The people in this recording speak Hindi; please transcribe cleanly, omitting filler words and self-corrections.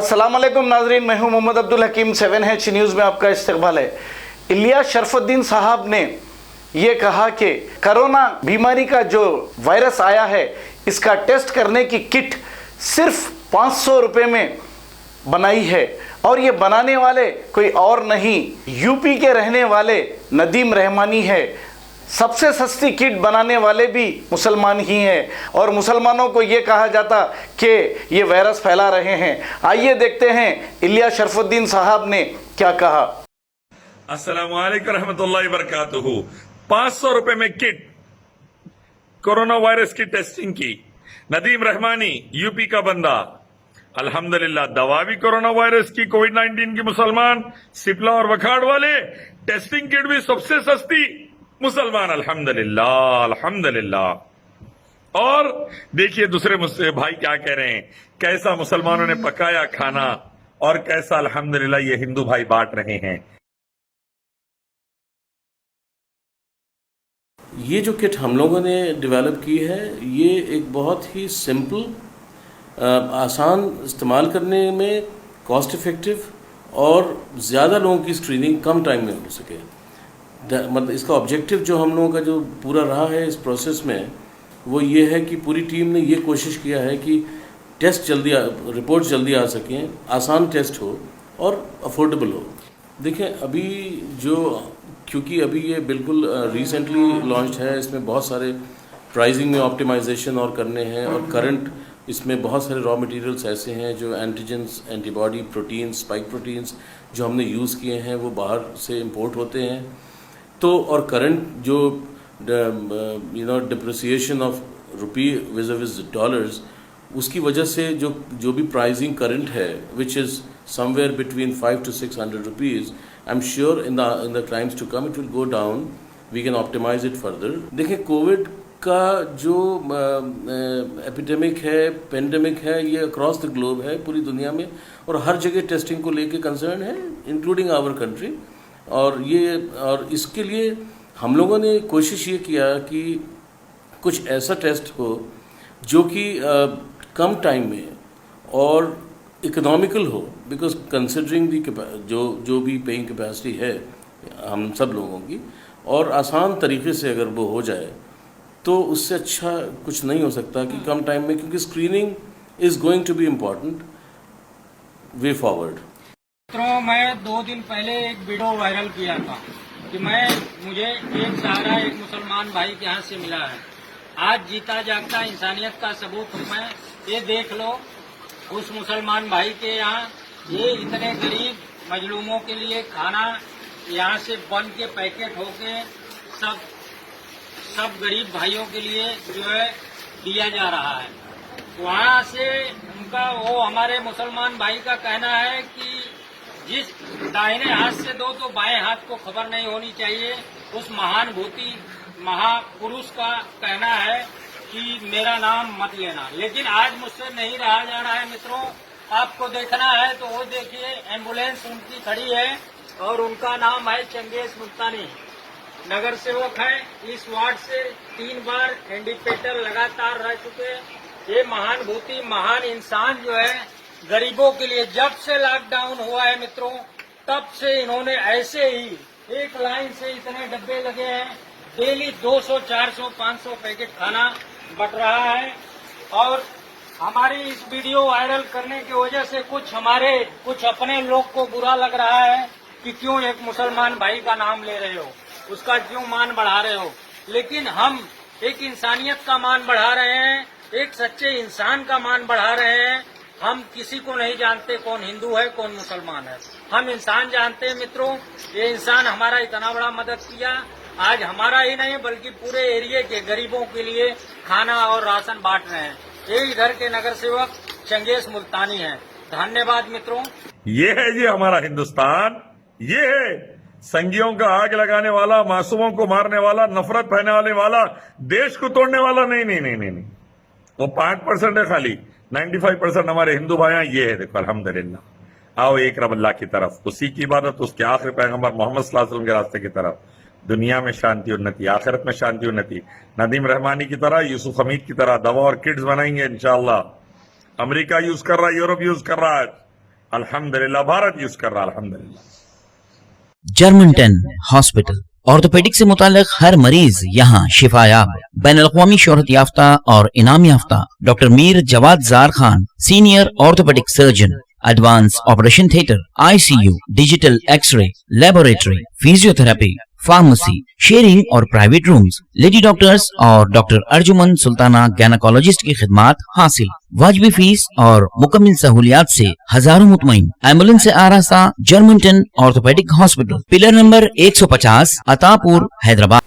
अस्सलाम वालेकुम नाजरीन, मैं हूं मोहम्मद अब्दुल हकीम। 7H न्यूज़ में आपका इस्तकबाल है। इलियास शरफुद्दीन साहब ने ये कहा कि कोरोना बीमारी का जो वायरस आया है, इसका टेस्ट करने की किट सिर्फ 500 रुपये में बनाई है और ये बनाने वाले कोई और नहीं, यूपी के रहने वाले नदीम रहमानी है। सबसे सस्ती किट बनाने वाले भी मुसलमान ही हैं और मुसलमानों को ये कहा जाता कि ये वायरस फैला रहे हैं। आइए देखते हैं इलियास शरफुद्दीन साहब ने क्या कहा। अस्सलामु अलैकुम रहमतुल्लाहि बरकातुहू। 500 रुपए में किट कोरोना वायरस की टेस्टिंग की। नदीम रहमानी यूपी का बंदा, अल्हम्दुलिल्लाह दवा भी कोरोना वायरस की, कोविड-19 की मुसलमान, सिप्ला और वखाड़ वाले, टेस्टिंग किट भी सबसे सस्ती मुसलमान, अल्हम्दुलिल्लाह अल्हम्दुलिल्लाह। और देखिए दूसरे मुझसे भाई क्या कह रहे हैं, कैसा मुसलमानों ने पकाया खाना और कैसा अल्हम्दुलिल्लाह ये हिंदू भाई बांट रहे हैं। ये जो किट हम लोगों ने डेवलप की है, ये एक बहुत ही सिंपल, आसान इस्तेमाल करने में, कॉस्ट इफ़ेक्टिव और ज़्यादा लोगों की स्क्रीनिंग कम टाइम में हो सके। मतलब इसका ऑब्जेक्टिव जो हम लोगों का जो पूरा रहा है इस प्रोसेस में, वो ये है कि पूरी टीम ने ये कोशिश किया है कि टेस्ट रिपोर्ट जल्दी आ सकें, आसान टेस्ट हो और अफोर्डेबल हो। देखें अभी क्योंकि अभी ये बिल्कुल रिसेंटली लॉन्च्ड है, इसमें बहुत सारे प्राइसिंग में ऑप्टिमाइजेशन और करने हैं और करंट इसमें बहुत सारे रॉ मटेरियल्स ऐसे हैं जो antigens, antibody, proteins, spike proteins जो हमने यूज़ किए हैं वो बाहर से इंपोर्ट होते हैं। तो और करंट जो depreciation of rupee vis dollars, उसकी वजह से जो भी प्राइसिंग करंट है which is somewhere between 500 to 600 rupees, I am sure in the times to come it will go down, we can optimise it further. देखिए कोविड का जो एपिडेमिक है, पेंडेमिक है, ये अक्रॉस द ग्लोब है, पूरी दुनिया में, और हर जगह टेस्टिंग को लेके कंसर्न है, इंक्लूडिंग आवर कंट्री। और इसके लिए हम लोगों ने कोशिश ये किया कि कुछ ऐसा टेस्ट हो जो कि कम टाइम में और इकोनॉमिकल हो, बिकॉज कंसिडरिंग दी जो भी पेइंग कैपेसिटी है हम सब लोगों की, और आसान तरीके से अगर वो हो जाए तो उससे अच्छा कुछ नहीं हो सकता कि कम टाइम में, क्योंकि screening is going to be important way forward. मित्रों, मैं 2 दिन पहले एक वीडियो वायरल किया था कि मुझे एक सहारा एक मुसलमान भाई के यहाँ से मिला है। आज जीता जागता इंसानियत का सबूत मैं ये देख लो, उस मुसलमान भाई के यहाँ ये इतने गरीब मजलूमों के लिए खाना यहाँ से बन के पैकेट होके सब गरीब भाइयों के लिए जो है दिया जा रहा है। वहाँ से उनका वो हमारे मुसलमान भाई का कहना है कि जिस दाहिने हाथ से दो तो बाएं हाथ को खबर नहीं होनी चाहिए। उस महापुरुष का कहना है कि मेरा नाम मत लेना, लेकिन आज मुझसे नहीं रहा जा रहा है। मित्रों, आपको देखना है तो वो देखिए, एम्बुलेंस उनकी खड़ी है और उनका नाम है चंगेज मुल्तानी, नगर सेवक है। इस वार्ड से 3 बार इंडिपेंडर लगातार रह चुके। ये महानुभूति, महान इंसान जो है गरीबों के लिए, जब से लॉकडाउन हुआ है मित्रों, तब से इन्होंने ऐसे ही एक लाइन से इतने डब्बे लगे हैं, डेली 200, 400, 500 पैकेट खाना बट रहा है। और हमारी इस वीडियो वायरल करने की वजह से कुछ अपने लोग को बुरा लग रहा है कि क्यों एक मुसलमान भाई का नाम ले रहे हो, उसका क्यों मान बढ़ा रहे हो। लेकिन हम एक इंसानियत का मान बढ़ा रहे हैं, एक सच्चे इंसान का मान बढ़ा रहे हैं। हम किसी को नहीं जानते कौन हिंदू है कौन मुसलमान है, हम इंसान जानते हैं। मित्रों, ये इंसान हमारा इतना बड़ा मदद किया, आज हमारा ही नहीं बल्कि पूरे एरिया के गरीबों के लिए खाना और राशन बांट रहे हैं। ये इधर के नगर सेवक चंगेज मुल्तानी हैं। धन्यवाद मित्रों। ये है जी हमारा हिंदुस्तान, ये है संगियों का आग लगाने वाला, मासूमों को मारने वाला, नफरत फैलाने वाला, देश को तोड़ने वाला नहीं। वो 5% है खाली, 95% हमारे हिंदू भाई। ये है देखो, अल्हम्दुलिल्लाह। आओ एक रब अल्लाह की तरफ, उसी की इबादत, उसके आखिरी पैगंबर मोहम्मद सल्लल्लाहु अलैहि वसल्लम के रास्ते की तरफ। दुनिया में शांति उन्नति, आखिरत में शांति उन्नति। नदीम रहमानी की तरह, यूसुफ हमीद की तरह दवा और किट्स बनाएंगे इंशाअल्लाह। अमेरिका यूज कर रहा है, यूरोप यूज कर रहा है, अल्हम्दुलिल्लाह भारत यूज कर रहा अल्हम्दुलिल्लाह। जर्मनटन हॉस्पिटल ऑर्थोपेडिक से मुताल्लिक हर मरीज यहाँ शिफायाब। बैनुल-अक़वामी शोहरत याफ्ता और इनाम याफ्ता doctor Mir Jawad Zar Khan, senior orthopaedic surgeon, advance operation theatre, ICU, digital X-ray, laboratory, physiotherapy, pharmacy, sharing और प्राइवेट रूम्स, लेडी डॉक्टर्स और डॉक्टर अर्जुमन सुल्ताना गैनकोलॉजिस्ट की खिदमात हासिल। वाजबी फीस और मुकम्मल सहूलियात से हजारों मुतमईन। एम्बुलेंस से आरास्ता Germanton orthopaedic hospital, pillar number 150, Attapur, Hyderabad.